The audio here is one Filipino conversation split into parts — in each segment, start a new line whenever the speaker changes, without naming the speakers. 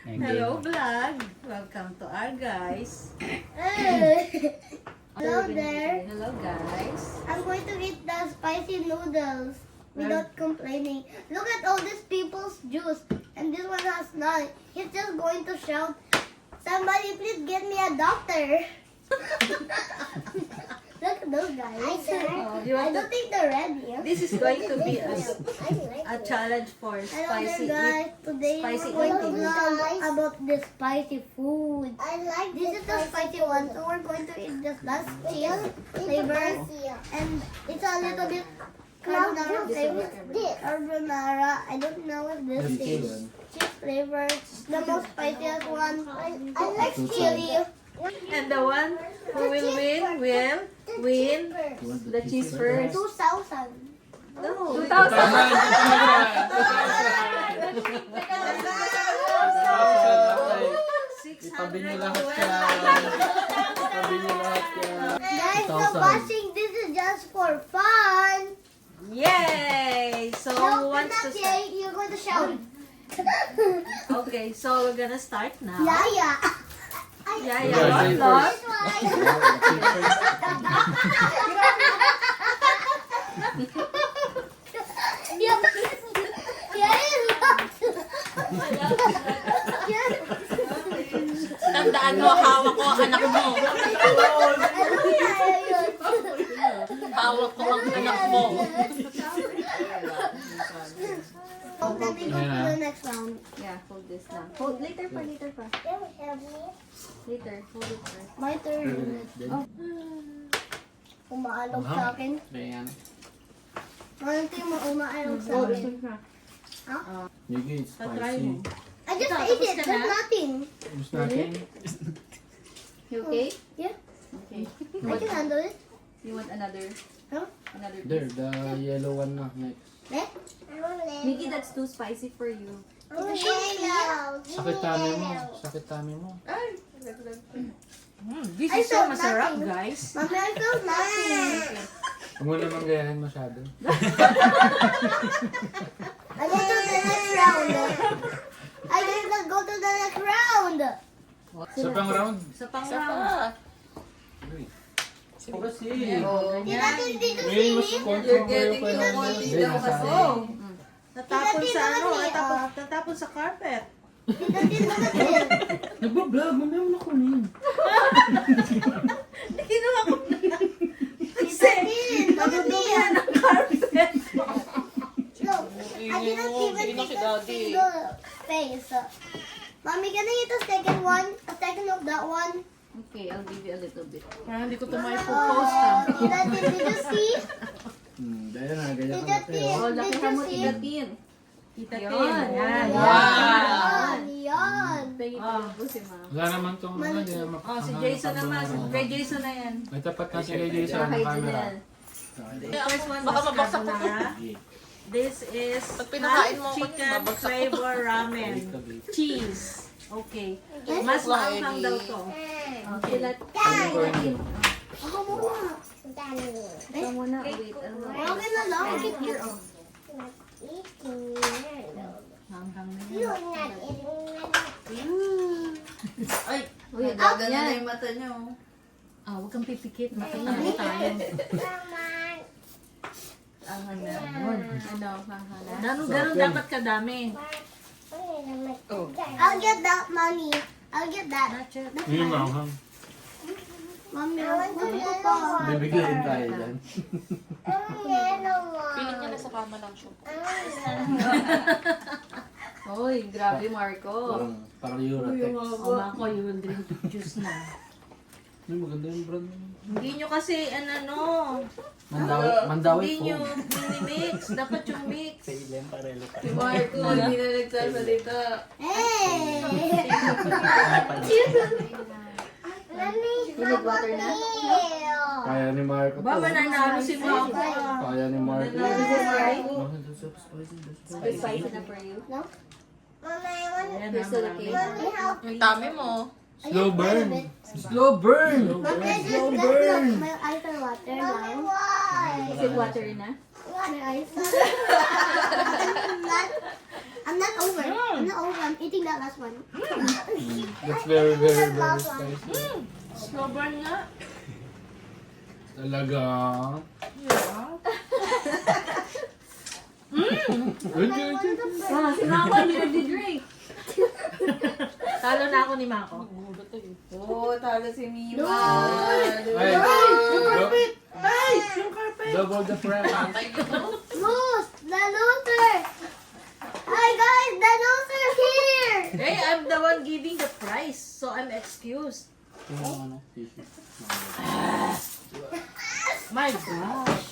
Hello vlog! Welcome to our guys.
Hello there.
Hello guys.
I'm going to eat the spicy noodles without complaining. Look at all these people's juice. And this one has none. He's just going to shout, "Somebody please get me a doctor." Look at those guys.
You
I
want
don't
to,
think they're ready.
this is going to be a challenge for
Hello
spicy
there guys.
eat.
Today
spicy
we're going to
eating.
vlog about the spicy food. This is the spicy one, so we're going to eat just last cheese flavors. And it's a little bit carbonara flavor. Carbonara. I don't know if this is cheese flavor. The most spiciest one. I like chili.
And the one who will win the cheese first.
2,000.
No,
2,000. Itabi niyo lahat yan. Itabi niyo lahat yan.
Guys, the
2,000.
washing this is just for fun.
Yay! So who
No,
wants to
not
start?
yet. You're going to shout.
Okay, so we're gonna start now.
Yaya.
Yeah,
Yeah,
yeah.
say
Lot. Tandaan mo, hawak ko ang anak mo. Hawak ko ang anak mo.
Let me go to the next round.
Yeah, hold this now. Hold later pa. Later, hold it first.
My turn. Umaalog sa akin.
Ayan.
Ano tingin mo umaalog sa akin?
Miggy, it's
Try
spicy.
mo.
I just
Ikaw,
ate
tapos
it.
ka
There's
na?
nothing.
Gusto natin?
You okay?
Yeah.
Okay.
I can handle it.
You want another
Huh?
There,
piece?
the yellow one na. Next.
Eh?
Mickey, that's too spicy for you.
Sakit tummy mo. Sakit tummy mo.
This
I
is so
felt
masarap,
nothing.
guys.
Mami, I felt nothing.
Huwag mo naman gayahin masyado.
I go to the next round. I just go to the next round.
Sa pang round.
Sa pang-round.
O kasi.
Tita, dito
Ngayon mas
sini.
control mo yung
Oh. Natapon
Tita,
sa ano,
tita,
natapon sa carpet.
Tita, kasi.
Nagbablog, mamaya mo na kunin.
Ginawa ko na.
Tita, look at me.
Yan ang carpet.
Look, I didn't even take a single space. Mommy, can I eat a second one? A second of that one?
Okay, I'll give you a little bit.
Parang hindi ko ito may
Oh,
post ha.
Tita, did you see?
Dahil na, ganyan
Tita,
ka natin.
Oh,
did
lakihan
you
mo,
see?
Tita-tin.
Kita
Yan.
Tin.
Yan.
Yan, yan.
Oh, si Ma'am.
Wala naman itong ano, hindi naman.
Oh, si Jason naman. Si Ray Jason na yan.
May tapat na si Ray Jason
Kay
ng camera.
Janelle. The first one
Baka
was
mabaksak ako.
carbonara. This is
Pag pinakain mo
hot
ako,
chicken
babagsak ko.
flavor ramen. Cheese. Okay. Mas maanghang daw to. Okay, Tita-tin.
Ako muna.
Ito muna. Wait, ano mo?
Okay na lang.
Hanghang na yan.
Ay,
Uy,
gagana
yan.
na yung mata niyo.
Ah, huwag kang pipikit. Makikita tayo. Anghang na. Ano, hanghang na. Ganun dapat kadami.
I'll get that, mommy. I'll get that.
Not yet.
Hindi maanghang.
Mommy, gusto ko pa.
Bibigyan tayo dyan.
Piling niya nasa kama lang siya.
Uy, grabe Marco.
Parang Eurotex.
O Marco, you will drink juice na.
Ay, maganda yung brand mo.
Hindi nyo kasi, ano,
Mandawi
hindi
po.
nyo mini-mix. Dapat yung mix.
Si Marco, hindi na nagsasalita.
Hey!
You need water na?
Kaya ni Marco to.
Ba, mananalo si Marco.
Kaya ni Marco.
Mananalo si Marco.
Oh, that's so spicy.
It's spicy na for you.
No? Mommy, I want
Ayan
You're
na,
still
marami.
okay.
Mommy, help.
Yung tummy mo.
Slow burn. Slow burn.
Mommy, I
Slow
just
burn.
got my ice and water now. Why?
Is it water na?
My ice. Not. I'm not over. I'm not over. I'm eating that last one.
That's very, very, very spicy.
Slow burn nga.
Talaga.
Yeah.
Ah,
Si Mama, hindi nagdi-drink. Talo na ako ni Mako.
Oo, talo si Mima.
No.
Ay,
Yung carpet! Ay! Yung carpet!
double the price.
Lose! The loser! Hi guys, the loser is here!
Hey, I'm the one giving the prize, so I'm excused.
Ano, tissue.
My gosh.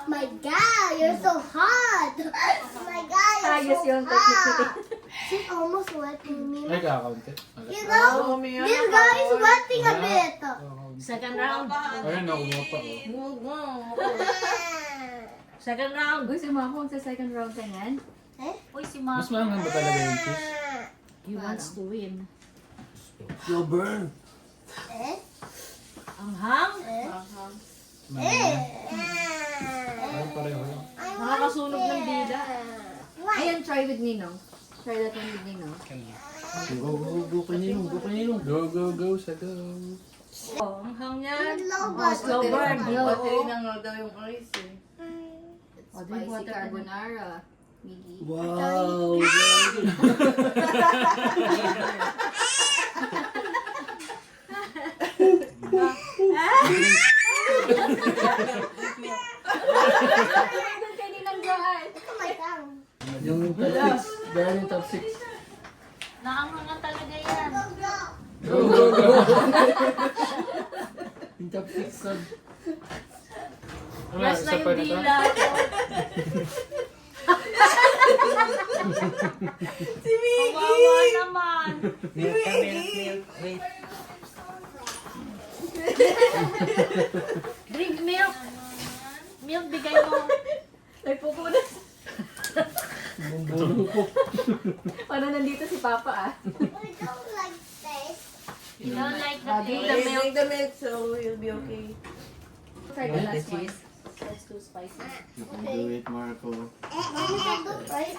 Oh my god, you're so hot! Oh my god,
Ayos
you're so
yun,
hot! She's almost wetting me.
Ay, kakaunti.
You know, this guy is wetting a bit.
Second round.
Ayun, nakuha pa.
Second round.
Uy, si Mama, sa second round ka niyan?
Eh?
Uy, si Mama.
Mas maanghang ba talaga yung cheese?
He wants to win.
Slow burn.
Eh?
Ang hang.
Eh?
Ay, pareho lang.
Nakakasunog ng dila.
Ayan, try with Ninong. Try that one with Ninong.
Go, go, go, kanilong, go, kanilong. Go, go, go, sa go.
Oh, ang hang niyan.
Low
Oh, slow burn.
Battery na nga daw yung ice eh.
O,
drink
spicy
water.
carbonara. Miggy.
Wow!
Doon kay Ninang dyan.
Oh my god.
Yung top 6. Dahil yung top 6.
Naangangan talaga yan.
Go, go, go! Yung top 6 sab.
Last na yung dila.
Si Miggy!
Kawawa naman.
Drink milk. Milk, bigay mo.
Nagpupunas.
Bumbulo po.
Paano nandito si Papa ah?
We don't like this.
You don't like the
Drink
taste?
the
Okay,
milk.
drink the milk so you'll be okay.
Try the last one. That's too spicy.
You can do it, Marco.
Mommy can do right?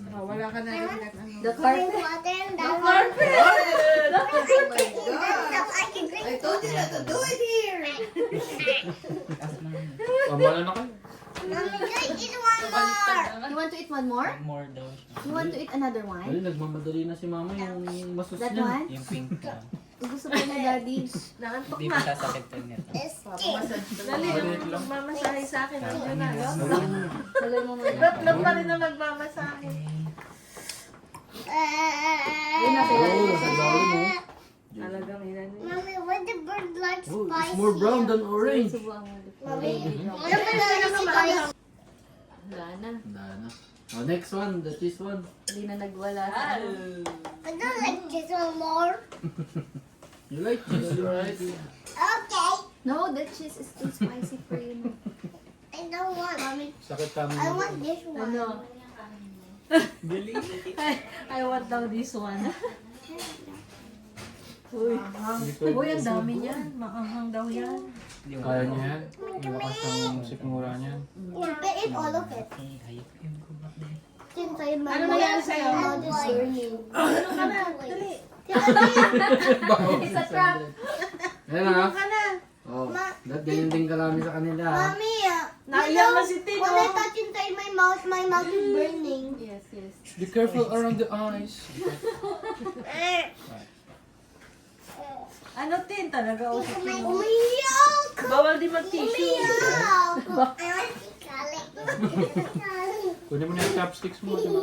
Oh, wala ka na rin ano.
The
Drink
carpet.
water and that
Carpet! Oh my God!
I can drink
I told you not to do it here!
Pamala na kayo.
Mommy, just eat one more.
You want to eat one more?
More daw.
You want to eat another one?
Ay, nagmamadali na si mama yung masus
That
niya.
one?
Yung pink ka.
Gusto ko na, Daddy.
Nakantok
Hindi
na.
pa sasakit to nito.
It's
Dali, magmamasahe sa akin. Ano na, no?
Tagal mo muna.
Tatlong pa rin na magmamasahe.
Yun na sila.
Oo, sa lalim mo.
Talagang ilan.
Mommy, why the bird like
Oh,
spicy?
it's more brown than orange.
Subuan mo.
Mommy, the bird like spicy.
Wala na.
Dana. Oh, next one, the cheese one.
Hindi na nagwala sa
I don't like this one more.
You like cheese, right?
Okay.
No, that cheese is too spicy for you.
I don't want. Mommy,
Sakit kami.
I want this one.
Ano? I want daw this one. Uy, uy, ang dami niyan. Maanghang daw yan.
Kaya niya yan. Yung lakas ng sikmura niyan.
You can eat all of it.
Ayok yung kubak din.
Since I my
Ano nangyari sa'yo?
mouth is burning.
Ano ka na? Dali.
It's a trap.
Ayan na.
Ka na.
Oh, ganyan din karami sa kanila.
Mommy,
Naiyak na si Tino.
when I touch inside my mouth is burning.
Yes, yes.
Be careful around the eyes.
Ano, Tin? Talaga o si Tino.
Umiyak!
Bawal di mag-tissue.
Umiyak! I want garlic.
Kunin mo na yung chopsticks mo. Di ba?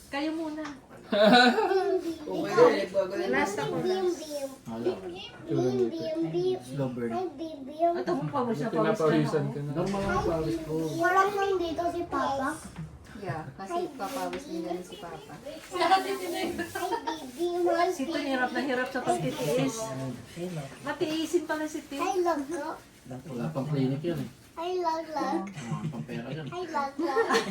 Kayo muna.
Okay na, nagbago na.
Last ako last.
Hala. Tsura nito. Slow burn.
Ito mo pa mo siya
Pinapawisan
pawis
ka
na.
na. Normal ang pawis ko.
Walang nandito si Papa.
Yeah, kasi papawis nila si Papa.
Si Tin hirap na hirap sa pagtitiis. Matiisin pala si Tin.
I love you.
Wala pang clinic yun eh.
I love love.
Mga pang pera yun.
I love love.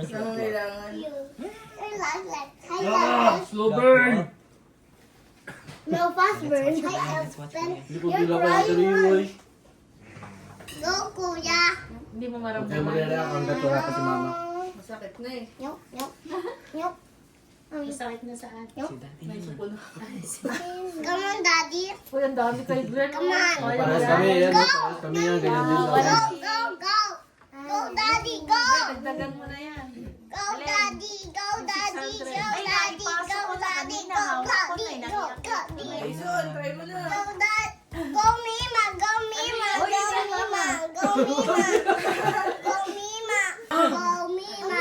Saan mo kailangan?
You. I love love. I
Ah!
love
Slow burn!
no fast burn. I
That's what
open.
Hindi ko gila ka yung kariwoy.
Go, kuya.
Hindi mo
Huwag kayo
maramdaman.
mag-react ang gatura pa si mama.
Masakit na eh.
Yup, yup. Yup.
Masakit na saan?
Yup.
Si Daddy
May
yun.
suko na.
Come on, Daddy.
Uy, ang dami kay Glenn.
Come on.
Kaya
Paras
yan.
kami yan. Paras kami yan. Ganyan din
Go,
lang.
go, go. Go, Daddy, go.
Dagdagan mo na yan.
Go, Daddy, go, Daddy, go, Daddy, go, Daddy, go, Daddy, go, Daddy.
Jason, try mo na.
Go, Dad. Go, Mima, go, Mima, go, Mima, go, Mima. Go, Mima. Go, Mima.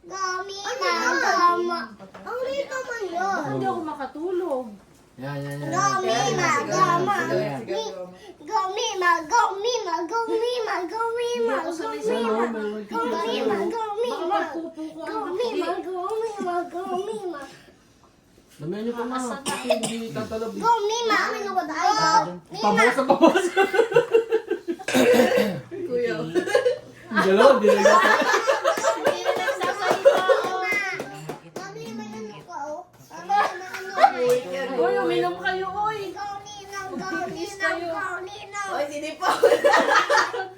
Go, Mima, go, Ma. Ang liit naman yun.
Hindi ako makatulog.
Yan, yan, yan.
Go, Mima, go, Ma.
Sige,
Go, Mima, go, Mima, go, Mima, go, Mima, go, Mima. Go, Mima, go, Mima.
magpupo ko
Go,
ang
Mima, go, Mima, go, Mima.
Damihan niyo pa ma. Kasi hindi tatalab.
Go, Mima. Go, Mima.
Pabawas na pabawas.
kuya.
Yung dalawa, hindi na yung
Mami, may ano ka, oh. Mami, may ano ka.
Uy, uminom kayo, uy.
Go, Ninaw, go, Ninaw, go, Ninaw.
Uy, sinipa.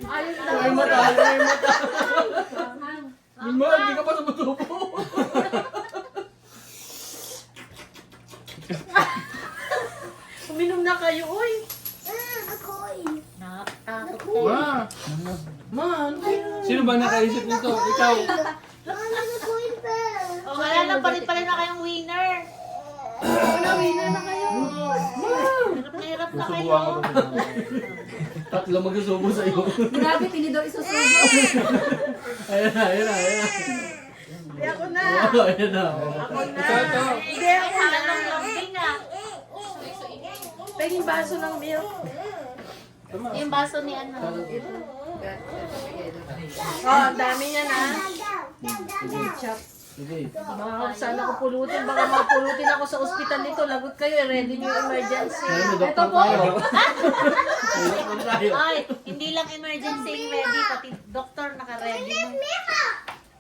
Ayun na.
May mata, may mata. Mima, hindi ka pa tumutubo.
Uminom na kayo, uy.
Ako'y.
Nakakatakot.
Ma! Man! Sino ba nakaisip nito? Ikaw.
Mami, ako'y pa.
O, wala na, palit-palit na kayong winner.
Winner na kayo.
Hirap na kayo.
Susubuhan ko rin. Tatlo magsusubo sa iyo.
Grabe, tinidor isusubo.
Ayan na, ayan na, ayan na.
Hindi ako na.
Oo, ayan na.
Ako na.
Ito.
Hindi ako na.
Anong lambing ah.
Penging baso ng milk.
Yung baso ni ano.
Oh, ang dami niya na.
Sige. Sige.
Baka sana ko pulutin. Baka mapulutin ako sa ospital nito. Lagot kayo. Ready niyo yung emergency.
Kaya may
Ito
doktor
po.
tayo. May doktor tayo.
Ay, hindi lang emergency ready, pati doktor naka-ready na.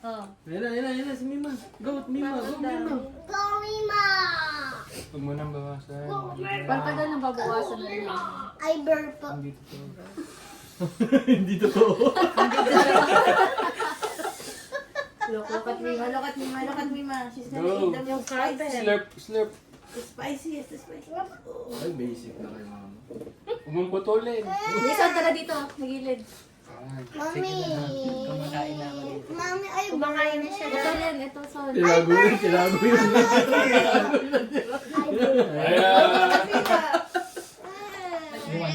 Oh.
Ayan na, ayan na, ayan na, si Mima. Go, Mima, go, Mima.
Go, Mima.
Huwag mo nang bawasan.
Pagtagal ng babawasan na rin.
Ay, burp.
Hindi totoo. Hindi totoo.
Look at Mima, look at Mima, look at Mima. She's gonna
Go.
eat them yung spicy.
Slurp, slurp.
Spicy, yes, the spicy.
Ay, basic na kayo, mama. Huwag mong putulin.
Lisa, tara dito, nagilid.
Mami.
Kumakain na ako dito.
Mami, ay,
Kumakain na siya.
Ito rin, ito, son.
Tinago yun, tinago yun. Ayan.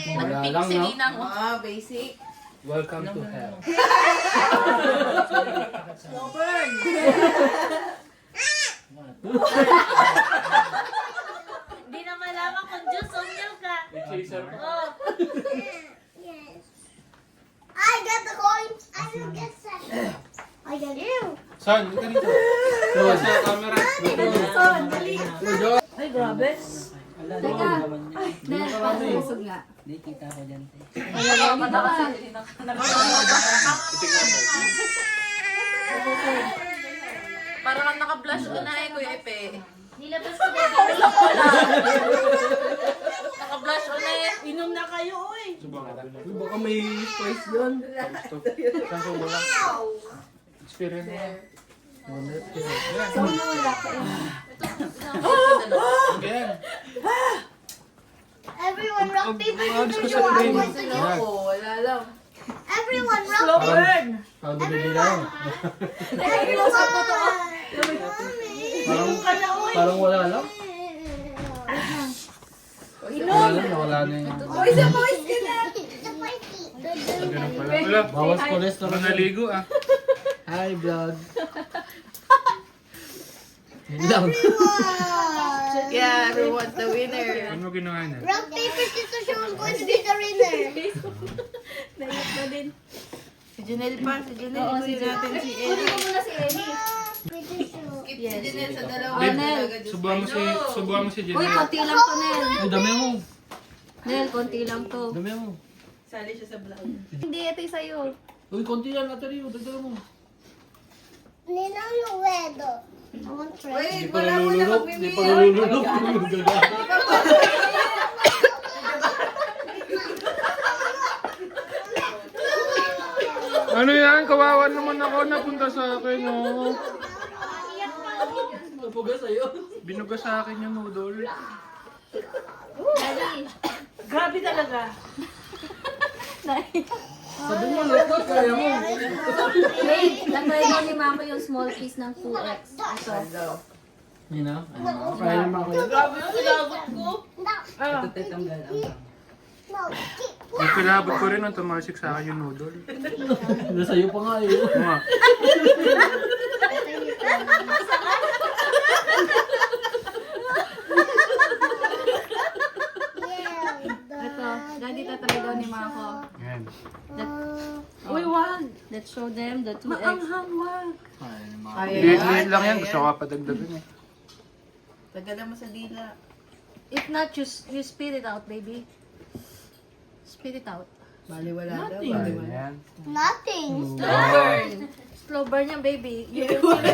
Wala lang, no?
Ah, basic.
Welcome to hell.
Slow burn.
Hindi na malaman kung juice o milk ka.
Chaser.
Oh.
Yes. I got the coin. I will get second. I got you.
Son, ka dito. So, sa camera.
Son, dali.
Ay, grabe.
Teka. Nel, pasusog nga.
Hindi, kita ko dyan.
Parang kang naka-blush ko na eh, Kuya Epe.
Nilabas ko na
Naka-blush ko na eh. Inom na kayo, uy.
Uy, baka may spice yan. Saan ko wala? Experience mo.
So, wala ka eh.
Ayan.
Everyone, rock, paper,
Ayos ko
scissors,
sa
you are
train.
going to do.
Ayan.
Wala lang.
Everyone, rock,
Slow
paper.
burn.
Parang dumili lang.
Everyone.
Parang wala lang. Wala lang, nawala na yun.
Uy, sa boys ka na.
Bawas cholesterol. Naligo ah. Hi vlog. Yun lang.
Yeah, everyone's the winner.
Ano ginawa niya?
Rock, paper, scissors, you are going to be the winner.
Naiyak na din.
Si Janelle pa. Si Janelle.
Oo,
Ikunin
si
natin si
Kunin
Ellie.
mo muna si Ellie.
Skip si Janelle sa dalawa.
Nel.
Subuhan mo si
Uy, konti lang to, Nel.
Ay, dami mo.
Nel, konti lang to.
Dami mo.
Sali siya sa vlog.
Hindi, ito yung sa'yo.
Uy, konti lang natin yun. Dagdagan mo.
Ninang Luedo. I want try.
Wait, wala mo na
Hindi
magmimili.
pa nalulunok.
Ano yan? Kawawa naman ako. Napunta sa akin, oh.
Napuga sa'yo.
Binuga sa akin yung noodle.
Grabe talaga.
Sabi mo, lukot, kaya mo.
Wait, natry daw ni Mako yung small piece ng 2X. Ito.
You know?
Kaya naman ako yun.
Grabe yung kinagot ko.
Ito tatanggal ang pang.
Yung kilabot ko rin ang tumasik sa akin yung noodle.
Nasa'yo pa nga eh.
Oo nga.
Ito. Daddy, tatry daw ni Mako.
Yan.
Uy, wag.
Let's show them the 2X.
Maanghang, wag.
Liit-liit lang yan. Gusto ko padagdagan eh.
Tagalan mo sa dila.
If not, you spit it out, baby. Spit it out.
Baliwala daw.
Ayan.
Nothing.
Slow burn yan, baby. You will feel it.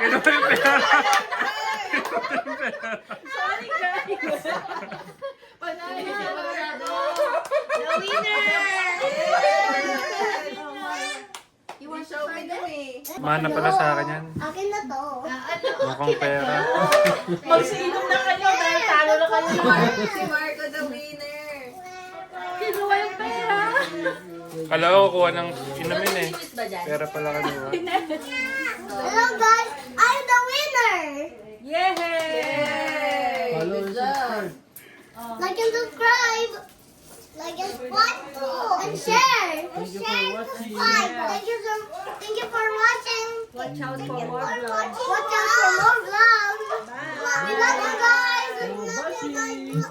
Ito pa yung pera.
Sorry, guys. Panay na
The winner!
You want to
Show
try
me
that?
the way.
Mana pala sa akin yan.
Akin na to.
Mukhang pera.
Magsiinom na kayo dahil talo na kayo.
Si Marco the winner. Kinuha yung pera.
Kala ko kuha ng inumin eh. Pera pala kanuha.
Hello guys, I'm the winner.
Yay!
Follow and subscribe.
Like and subscribe. Like and and share.
Thank you for watching.
Thank you for watching.
Watch out for more vlogs.
Watch out for more vlogs. We love you guys. We love you guys.